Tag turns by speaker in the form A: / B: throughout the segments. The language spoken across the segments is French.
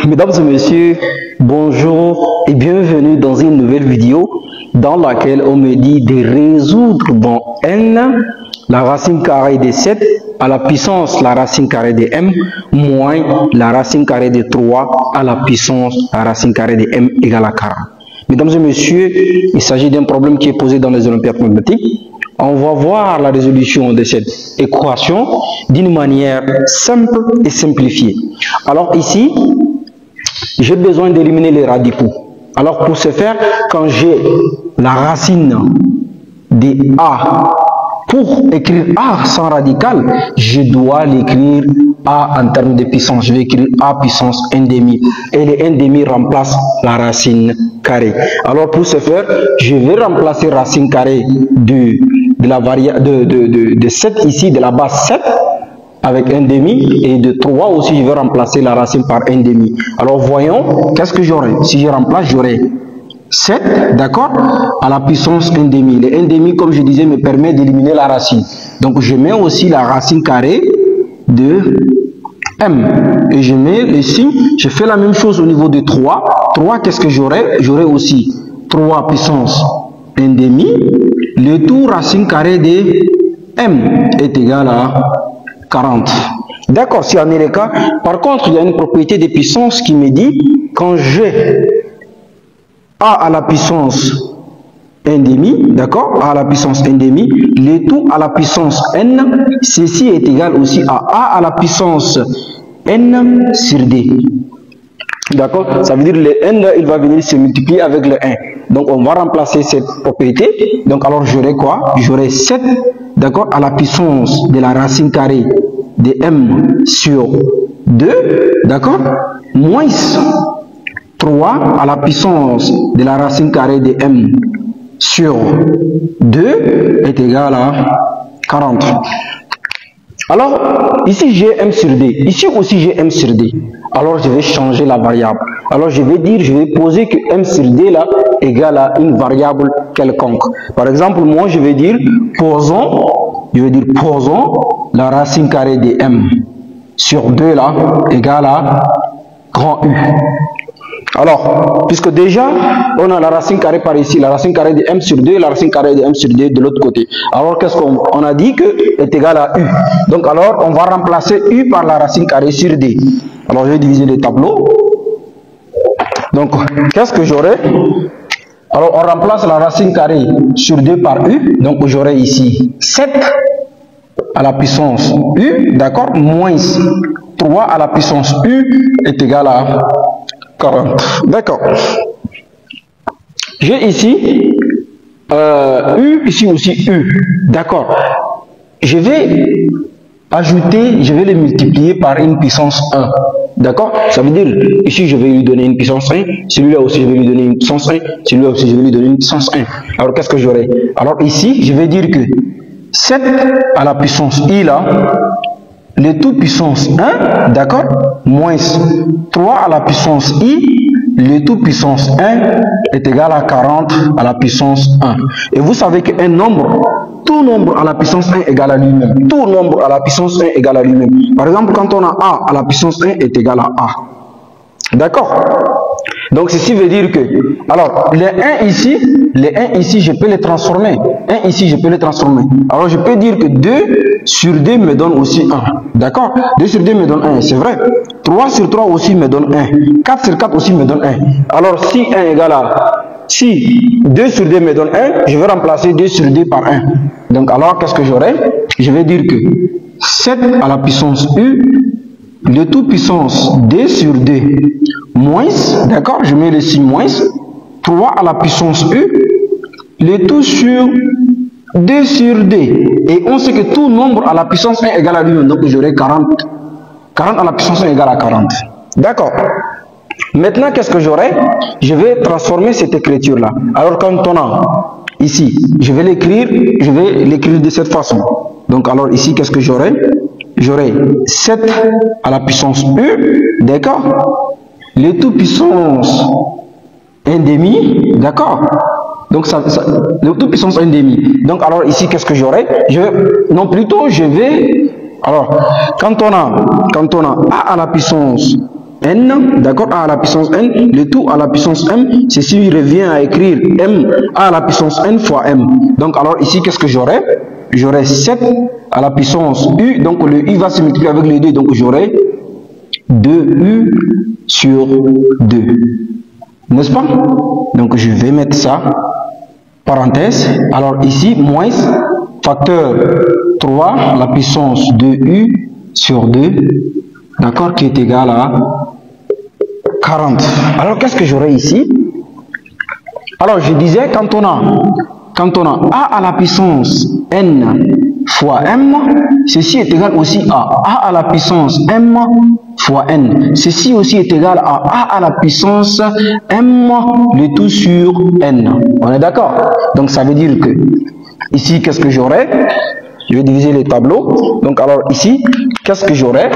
A: Mesdames et messieurs, bonjour et bienvenue dans une nouvelle vidéo dans laquelle on me dit de résoudre dans n la racine carrée de 7 à la puissance la racine carrée de m moins la racine carrée de 3 à la puissance la racine carrée de m égale à 40. Mesdames et messieurs, il s'agit d'un problème qui est posé dans les olympiades mathématiques. On va voir la résolution de cette équation d'une manière simple et simplifiée. Alors ici, j'ai besoin d'éliminer les radicaux. Alors pour ce faire, quand j'ai la racine de A, pour écrire A sans radical, je dois l'écrire A en termes de puissance. Je vais écrire A puissance 1,5. Et le 1,5 remplace la racine carrée. Alors pour ce faire, je vais remplacer racine carrée de 7 ici, de la base 7, avec 1,5, et de 3 aussi, je vais remplacer la racine par 1,5. Alors voyons, qu'est-ce que j'aurai? Si je remplace, j'aurai 7, d'accord, à la puissance 1,5. Le 1,5, comme je disais, me permet d'éliminer la racine. Donc je mets aussi la racine carrée de m. Et je mets le signe, je fais la même chose au niveau de 3. 3, qu'est-ce que j'aurai? J'aurai aussi 3 puissance 1,5. Le tout racine carrée de m est égal à 40. D'accord, si on est le cas. Par contre, il y a une propriété de puissance qui me dit quand j'ai a à la puissance 1,5, d'accord, a à la puissance 1,5, le tout à la puissance n, ceci est égal aussi à a à la puissance n sur d. D'accord, ça veut dire le n, il va venir se multiplier avec le 1. Donc on va remplacer cette propriété. Donc alors j'aurai quoi? J'aurai 7, d'accord, à la puissance de la racine carrée de m sur 2, d'accord, moins 3 à la puissance de la racine carrée de m sur 2 est égal à 40. Alors, ici j'ai m sur d, ici aussi j'ai m sur d. Alors je vais changer la variable. Alors je vais poser que m sur d là égale à une variable quelconque. Par exemple, moi je vais dire posons la racine carrée de m sur 2 là égale à grand U. Alors, puisque déjà, on a la racine carrée par ici, la racine carrée de m sur 2, la racine carrée de m sur 2 de l'autre côté. Alors, qu'est-ce qu'on a dit que est égal à u. Donc, alors, on va remplacer u par la racine carrée sur d. Alors, je vais diviser le tableau. Donc, qu'est-ce que j'aurai? Alors, on remplace la racine carrée sur 2 par u. Donc, j'aurai ici 7 à la puissance u, d'accord, moins 3 à la puissance u est égal à 40. D'accord. J'ai ici U, ici aussi U. D'accord. Je vais ajouter, je vais les multiplier par une puissance 1. D'accord. Ça veut dire, ici je vais lui donner une puissance 1, celui-là aussi je vais lui donner une puissance 1, celui-là aussi je vais lui donner une puissance 1. Alors qu'est-ce que j'aurai? Alors ici, je vais dire que 7 à la puissance I là, le tout puissance 1, d'accord, moins 3 à la puissance I, le tout puissance 1 est égal à 40 à la puissance 1. Et vous savez qu'un nombre, tout nombre à la puissance 1 égale à lui-même. Tout nombre à la puissance 1 égale à lui-même. Par exemple, quand on a A à la puissance 1 est égal à A. D'accord? Donc ceci veut dire que, alors, les 1 ici, je peux les transformer. 1 ici, je peux les transformer. Alors je peux dire que 2 sur 2 me donne aussi 1. D'accord? 2 sur 2 me donne 1, c'est vrai. 3 sur 3 aussi me donne 1. 4 sur 4 aussi me donne 1. Alors si 1 égale à... Si 2 sur 2 me donne 1, je vais remplacer 2 sur 2 par 1. Donc alors, qu'est-ce que j'aurai? Je vais dire que 7 à la puissance U, le tout puissance 2 sur 2, moins, d'accord, je mets le signe moins, 3 à la puissance U, le tout sur 2 sur 2. Et on sait que tout nombre à la puissance 1 égale à lui-même. Donc j'aurai 40. 40 à la puissance 1 égale à 40. D'accord. Maintenant, qu'est-ce que j'aurai? Je vais transformer cette écriture-là. Alors quand on a ici, je vais l'écrire de cette façon. Donc alors ici, qu'est-ce que j'aurai? J'aurai 7 à la puissance U, d'accord? Le tout puissance 1,5, d'accord? Donc le tout puissance 1,5. Donc alors ici, qu'est-ce que j'aurai? Alors, quand on a A à la puissance n, d'accord, a à la puissance n, le tout à la puissance m, ceci revient à écrire m a à la puissance n fois m. Donc alors ici, qu'est-ce que j'aurai? J'aurai 7 à la puissance u, donc le u va se multiplier avec le 2, donc j'aurai 2u sur 2. N'est-ce pas? Donc je vais mettre ça, parenthèse, alors ici, moins facteur 3 à la puissance de u sur 2, d'accord, qui est égal à 40. Alors qu'est-ce que j'aurai ici? Alors je disais, quand on a a à la puissance n fois m, ceci est égal aussi à a à la puissance m fois n. Ceci aussi est égal à a à la puissance m, le tout sur n. On est d'accord? Donc ça veut dire que ici, qu'est-ce que j'aurai? Je vais diviser les tableaux. Donc alors ici, qu'est-ce que j'aurai?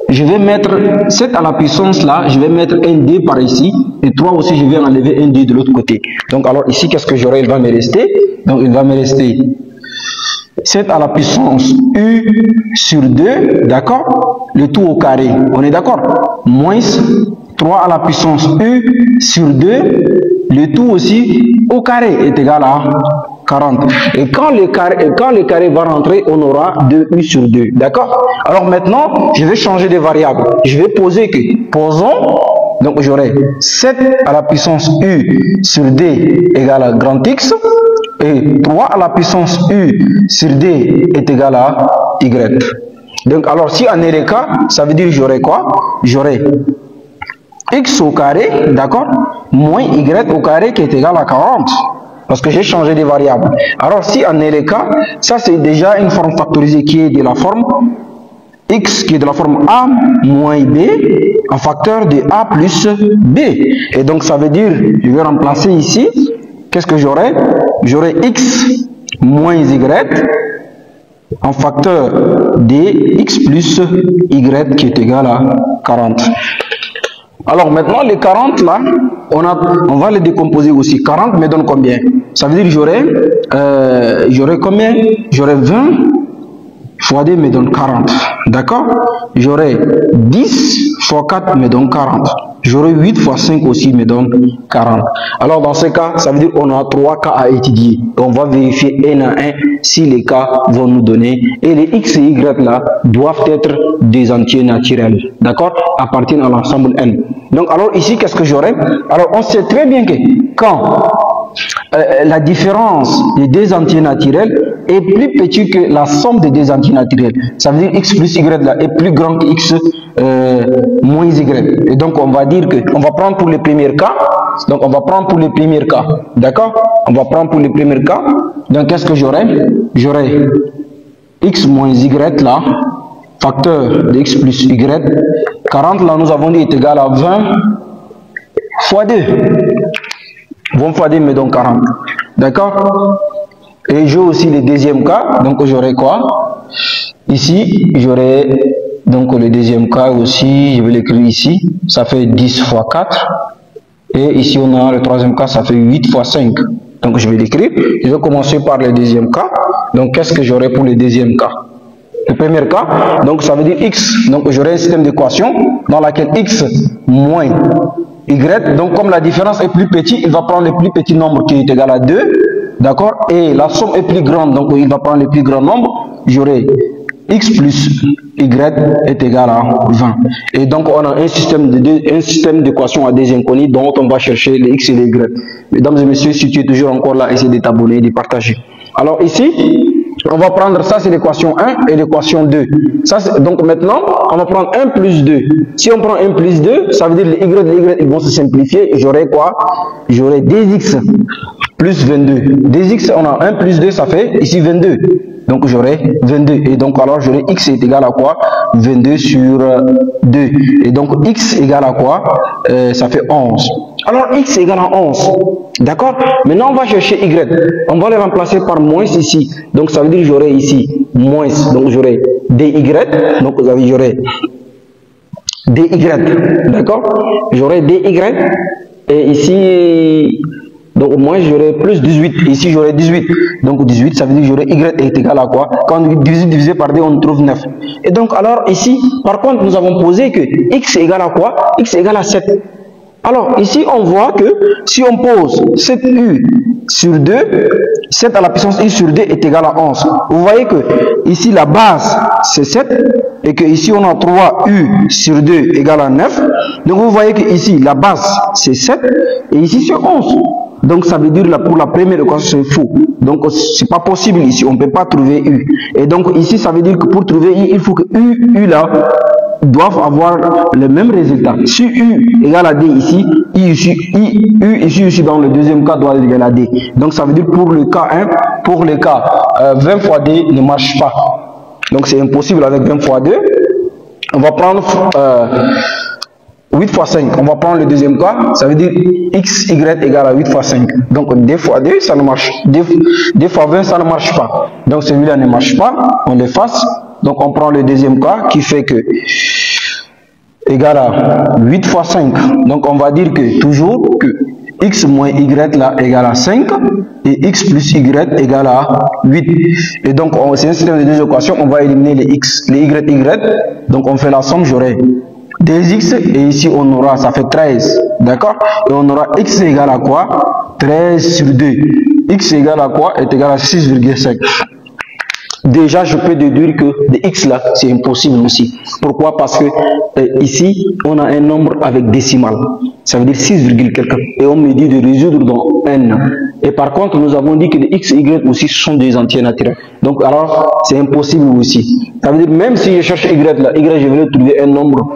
A: Je vais mettre 7 à la puissance là, je vais mettre un d par ici, et 3 aussi, je vais enlever un d de l'autre côté. Donc alors ici, qu'est-ce que j'aurai? Il va me rester, donc il va me rester 7 à la puissance u sur 2, d'accord, le tout au carré, on est d'accord, moins 3 à la puissance u sur 2, le tout aussi au carré est égal à 40. Et quand le carré va rentrer, on aura 2u sur 2, d'accord. Alors maintenant, je vais changer de variable, je vais poser que, posons, donc j'aurai 7 à la puissance u sur d égale à grand X, et 3 à la puissance u sur d est égal à y. Donc alors si en est le cas, ça veut dire j'aurai quoi? J'aurai x au carré, d'accord, moins y au carré qui est égal à 40. Parce que j'ai changé de variable. Alors si en est le cas, ça c'est déjà une forme factorisée qui est de la forme x qui est de la forme a moins b en facteur de a plus b. Et donc ça veut dire, je vais remplacer ici, qu'est-ce que j'aurai? J'aurai x moins y en facteur de x plus y qui est égal à 40. Alors maintenant les 40 là, on va les décomposer aussi. 40 me donne combien? Ça veut dire j'aurai combien? J'aurai 20 fois 2 me donne 40. D'accord? J'aurai 10 fois 4 me donne 40. J'aurai 8 fois 5 aussi me donne 40. Alors dans ce cas, ça veut dire qu'on a 3 cas à étudier. On va vérifier un à un si les cas vont nous donner. Et les x et y là doivent être des entiers naturels. D'accord? Appartiennent à l'ensemble n. Donc alors ici, qu'est-ce que j'aurai? Alors on sait très bien que quand la différence des deux entiers naturels est plus petite que la somme des deux entiers naturels. Ça veut dire x plus y là est plus grand que x moins y. Et donc on va dire que on va prendre pour les premiers cas. Donc on va prendre pour les premiers cas. D'accord? On va prendre pour les premiers cas. Donc qu'est-ce que j'aurai? J'aurai x moins y là, facteur de x plus y. 40 là nous avons dit est égal à 20 fois 2. 20 fois 2 me donne 40. D'accord? Et j'ai aussi le deuxième cas. Donc j'aurai quoi? Ici, j'aurai donc le deuxième cas aussi. Je vais l'écrire ici. Ça fait 10 fois 4. Et ici, on a le troisième cas. Ça fait 8 fois 5. Donc je vais l'écrire. Je vais commencer par le deuxième cas. Donc qu'est-ce que j'aurai pour le deuxième cas? Le premier cas, donc ça veut dire x. Donc j'aurai un système d'équation dans laquelle x moins y, donc comme la différence est plus petite, il va prendre le plus petit nombre qui est égal à 2, d'accord, et la somme est plus grande, donc il va prendre le plus grand nombre. J'aurai x plus y est égal à 20. Et donc on a un système d'équations à des inconnus dont on va chercher les x et les y. Mesdames et messieurs, si tu es toujours encore là, essayez de t'abonner et de partager. Alors ici, on va prendre ça, c'est l'équation 1 et l'équation 2. Donc maintenant, on va prendre 1 plus 2. Si on prend 1 plus 2, ça veut dire les y ils vont se simplifier. J'aurai quoi? J'aurai 2x plus 22. 2x, on a 1 plus 2, ça fait ici 22. Donc j'aurai 22. Et donc alors j'aurai x est égal à quoi? 22 sur 2. Et donc x égale à quoi? Ça fait 11. Alors x égale à 11. D'accord? Maintenant on va chercher y. On va le remplacer par moins ici. Donc ça veut dire j'aurai ici moins. Donc j'aurai dy. Donc j'aurai dy. D'accord? J'aurai dy. Et ici, Donc moi j'aurai plus 18. Ici j'aurai 18. Donc 18, ça veut dire que j'aurai y est égal à quoi? Quand on divise divisé par 2, on trouve 9. Et donc alors ici, par contre, nous avons posé que x est égal à quoi? X est égal à 7. Alors ici on voit que si on pose 7u sur 2, 7 à la puissance u sur 2 est égal à 11. Vous voyez que ici la base c'est 7 et que ici on a 3u sur 2 égale à 9. Donc vous voyez que ici la base c'est 7 et ici c'est 11. Donc ça veut dire là pour la première équation c'est faux. Donc c'est pas possible ici, on ne peut pas trouver u. Et donc ici ça veut dire que pour trouver i, il faut que u là doivent avoir le même résultat. Si u égale à d ici, u ici dans le deuxième cas doit être égal à d. Donc ça veut dire pour le cas 1, pour le cas 20 fois d ne marche pas. Donc c'est impossible avec 20 fois 2. On va prendre 8 fois 5. On va prendre le deuxième cas. Ça veut dire x, y égale à 8 fois 5. Donc d fois 2, ça ne marche. D fois 20, ça ne marche pas. Donc celui-là ne marche pas. On l'efface. Donc on prend le deuxième cas qui fait que égal à 8 fois 5. Donc on va dire que toujours que x moins y là égale à 5 et x plus y égale à 8. Et donc c'est un système de deux équations. On va éliminer les x, les y. Donc on fait la somme, j'aurai 2x et ici on aura, ça fait 13. D'accord? Et on aura x égale à quoi? 13 sur 2. X égale à quoi? Est égal à 6,5. Déjà, je peux déduire que de x là, c'est impossible aussi. Pourquoi? Parce que ici, on a un nombre avec décimal. Ça veut dire 6, quelque. Et on me dit de résoudre dans n. Et par contre, nous avons dit que les x et y aussi sont des entiers naturels. Donc alors, c'est impossible aussi. Ça veut dire même si je cherche y là, je vais trouver un nombre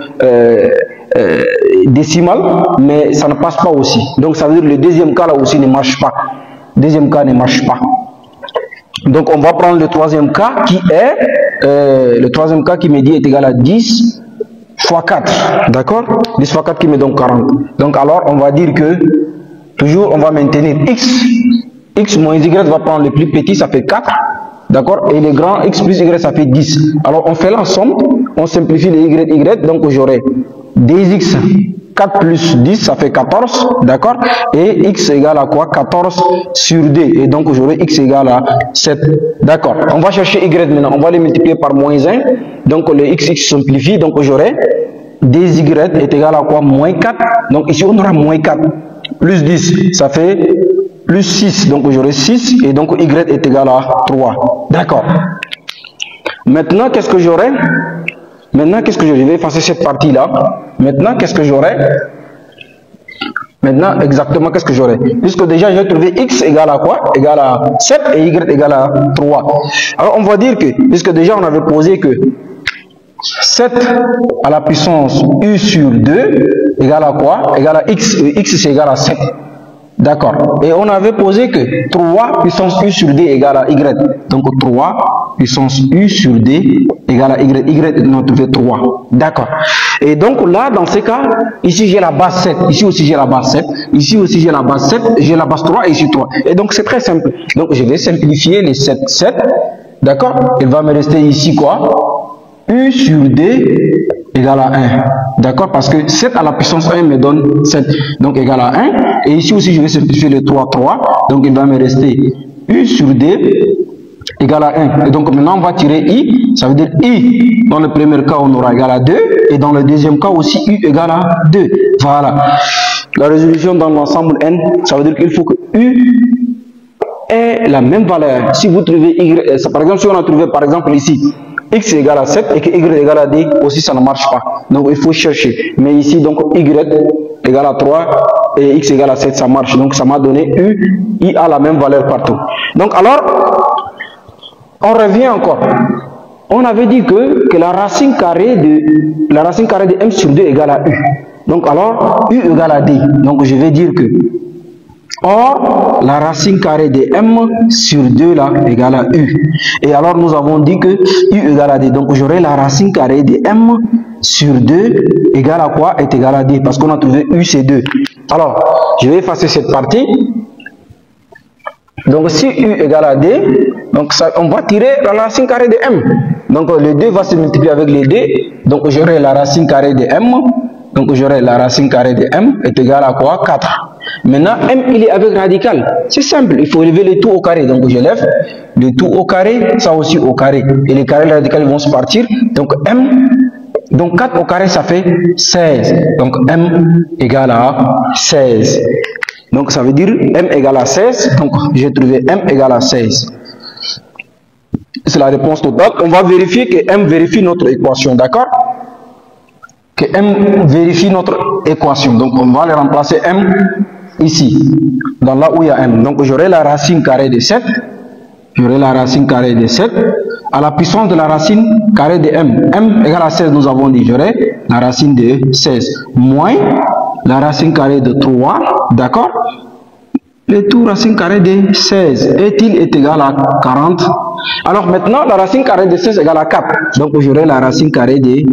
A: décimal, mais ça ne passe pas aussi. Donc ça veut dire que le deuxième cas là aussi ne marche pas. Deuxième cas ne marche pas. Donc on va prendre le troisième cas qui est, le troisième cas qui me dit est égal à 10 fois 4, d'accord? 10 fois 4 qui me donne 40. Donc alors on va dire que, toujours on va maintenir x moins y va prendre le plus petit, ça fait 4, d'accord? Et le grand x plus y ça fait 10. Alors on fait la somme, on simplifie les y, donc j'aurai 2x 4 plus 10, ça fait 14, d'accord? Et x égale à quoi? 14 sur 2. Et donc, j'aurai x égale à 7. D'accord. On va chercher y maintenant. On va les multiplier par moins 1. Donc, le x simplifie. Donc, j'aurai 2y est égal à quoi? Moins 4. Donc, ici, on aura moins 4. Plus 10, ça fait plus 6. Donc, j'aurai 6. Et donc, y est égal à 3. D'accord. Maintenant, qu'est-ce que j'aurai? Maintenant, qu'est-ce que je vais effacer cette partie-là? Maintenant, qu'est-ce que j'aurai? Maintenant, exactement, qu'est-ce que j'aurai? Puisque déjà, j'ai trouvé x égale à quoi? Égale à 7 et y égale à 3. Alors, on va dire que, puisque déjà, on avait posé que 7 à la puissance u sur 2 égale à quoi? Égale à x. Et x, c'est égal à 7. D'accord. Et on avait posé que 3 puissance u sur d égale à y. Donc 3 puissance u sur d égale à y. Y, on a trouvé 3. D'accord. Et donc là, dans ce cas, ici j'ai la base 7. Ici aussi j'ai la base 7. Ici aussi j'ai la base 7. J'ai la base 3 et ici 3. Et donc c'est très simple. Donc je vais simplifier les 7. D'accord. Il va me rester ici quoi? U sur d égale à 1. D'accord? Parce que 7 à la puissance 1 me donne 7. Donc égal à 1. Et ici aussi, je vais simplifier le 3. Donc il va me rester U sur D égale à 1. Et donc maintenant, on va tirer I. Ça veut dire I, dans le premier cas, on aura égal à 2. Et dans le deuxième cas aussi, U égale à 2. Voilà. La résolution dans l'ensemble N, ça veut dire qu'il faut que U ait la même valeur. Si vous trouvez Y, par exemple, si on a trouvé par exemple ici, x égale à 7 et que y égale à d aussi ça ne marche pas. Donc il faut chercher. Mais ici donc y égale à 3 et x égale à 7 ça marche. Donc ça m'a donné u, i a la même valeur partout. Donc alors on revient encore. On avait dit que la racine carrée de m sur 2 égale à u. Donc alors u égale à d. Donc je vais dire que or, la racine carrée de m sur 2 là égale à u. Et alors nous avons dit que u égale à d. Donc j'aurai la racine carrée de m sur 2 égale à quoi? Est égal à d. Parce qu'on a trouvé u c'est 2. Alors, je vais effacer cette partie. Donc si u égale à d, donc ça, on va tirer la racine carrée de m. Donc le 2 va se multiplier avec les d. Donc j'aurai la racine carrée de m. Donc j'aurai la racine carrée de m est égale à quoi? 4. Maintenant, m, il est avec radical. C'est simple, il faut élever le tout au carré. Donc, je lève le tout au carré, ça aussi au carré. Et les carrés radicales vont se partir. Donc, m, donc 4 au carré, ça fait 16. Donc, m égale à 16. Donc, ça veut dire m égale à 16. Donc, j'ai trouvé m égale à 16. C'est la réponse totale. On va vérifier que m vérifie notre équation, d'accord? Que m vérifie notre équation. Donc, on va aller remplacer m ici, dans là où il y a m. Donc, j'aurai la racine carrée de 7. J'aurai la racine carrée de 7 à la puissance de la racine carrée de m. M égale à 16, nous avons dit. J'aurai la racine de 16 moins la racine carrée de 3, d'accord? Le tout racine carrée de 16 est-il égal à 40? Alors maintenant, la racine carrée de 16 égale à 4. Donc, j'aurai la racine carrée de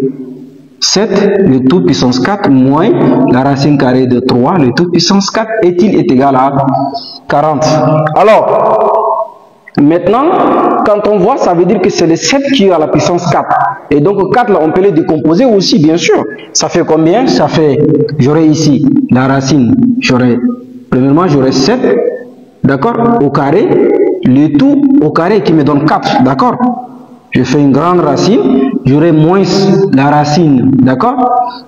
A: 7, le tout puissance 4, moins la racine carrée de 3, le tout puissance 4, est-il égal à 40? Alors, maintenant, quand on voit, ça veut dire que c'est le 7 qui est à la puissance 4. Et donc, 4, là, on peut les décomposer aussi, bien sûr. Ça fait combien? Ça fait, j'aurai ici la racine, premièrement, j'aurai 7, d'accord, au carré, le tout au carré qui me donne 4, d'accord? Je fais une grande racine, j'aurai moins la racine, d'accord,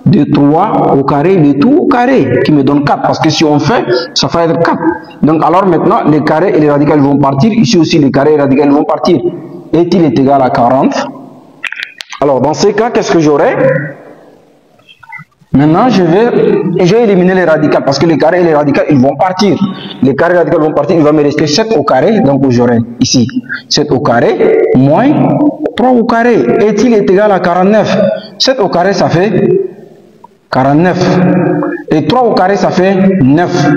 A: de 3 au carré, le tout au carré, qui me donne 4, parce que si on fait, ça va être 4. Donc alors maintenant, les carrés et les radicales vont partir, ici aussi les carrés et les radicales vont partir. Est-il égal à 40? Alors dans ces cas, qu'est-ce que j'aurai? Maintenant, je vais éliminer les radicales, parce que les carrés et les radicales, ils vont partir. Les carrés et les radicales vont partir, il va me rester 7 au carré, donc j'aurai ici 7 au carré, moins 3 au carré. Est-il égal à 49? 7 au carré, ça fait 49. Et 3 au carré, ça fait 9.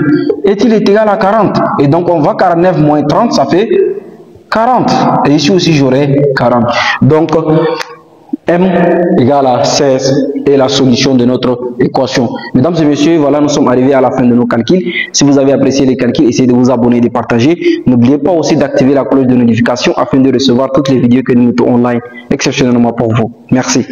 A: Est-il égal à 40? Et donc, on va 49 moins 30, ça fait 40. Et ici aussi, j'aurai 40. Donc, m égale à 16 est la solution de notre équation. Mesdames et messieurs, voilà, nous sommes arrivés à la fin de nos calculs. Si vous avez apprécié les calculs, essayez de vous abonner et de partager. N'oubliez pas aussi d'activer la cloche de notification afin de recevoir toutes les vidéos que nous mettons online exceptionnellement pour vous. Merci.